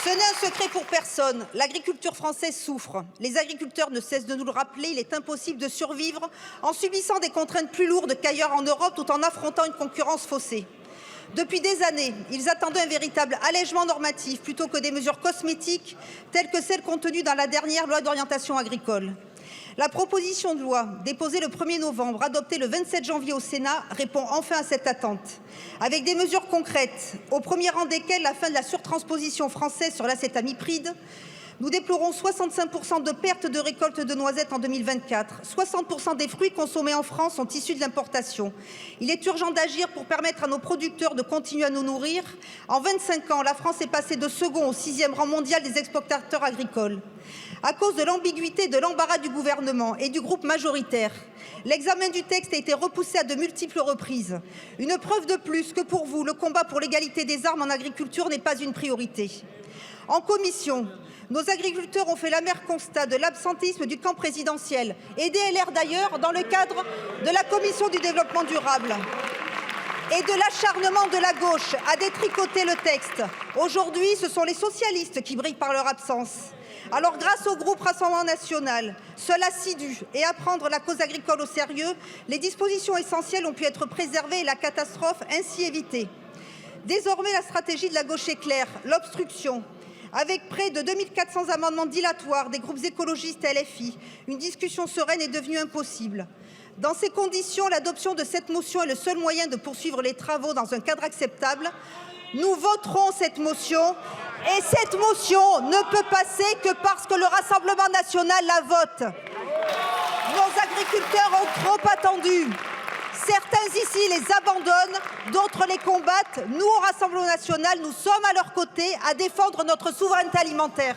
Ce n'est un secret pour personne. L'agriculture française souffre. Les agriculteurs ne cessent de nous le rappeler. Il est impossible de survivre en subissant des contraintes plus lourdes qu'ailleurs en Europe, tout en affrontant une concurrence faussée. Depuis des années, ils attendaient un véritable allègement normatif plutôt que des mesures cosmétiques telles que celles contenues dans la dernière loi d'orientation agricole. La proposition de loi déposée le 1er novembre, adoptée le 27 janvier au Sénat, répond enfin à cette attente, avec des mesures concrètes, au premier rang desquelles la fin de la surtransposition française sur l'acétamipride. Nous déplorons 65% de pertes de récolte de noisettes en 2024. 60% des fruits consommés en France sont issus de l'importation. Il est urgent d'agir pour permettre à nos producteurs de continuer à nous nourrir. En 25 ans, la France est passée de second au 6e rang mondial des exportateurs agricoles. À cause de l'ambiguïté et de l'embarras du gouvernement et du groupe majoritaire, l'examen du texte a été repoussé à de multiples reprises. Une preuve de plus que pour vous, le combat pour l'égalité des armes en agriculture n'est pas une priorité. En commission, nos agriculteurs ont fait l'amer constat de l'absentéisme du camp présidentiel et des LR d'ailleurs dans le cadre de la commission du développement durable et de l'acharnement de la gauche à détricoter le texte. Aujourd'hui, ce sont les socialistes qui brillent par leur absence. Alors, grâce au groupe Rassemblement national, seul assidu et à prendre la cause agricole au sérieux, les dispositions essentielles ont pu être préservées et la catastrophe ainsi évitée. Désormais, la stratégie de la gauche est claire, l'obstruction. Avec près de 2400 amendements dilatoires des groupes écologistes et LFI, une discussion sereine est devenue impossible. Dans ces conditions, l'adoption de cette motion est le seul moyen de poursuivre les travaux dans un cadre acceptable. Nous voterons cette motion et cette motion ne peut passer que parce que le Rassemblement national la vote. Nos agriculteurs ont trop attendu. Certains ici les abandonnent, d'autres les combattent. Nous, au Rassemblement national, nous sommes à leur côté à défendre notre souveraineté alimentaire.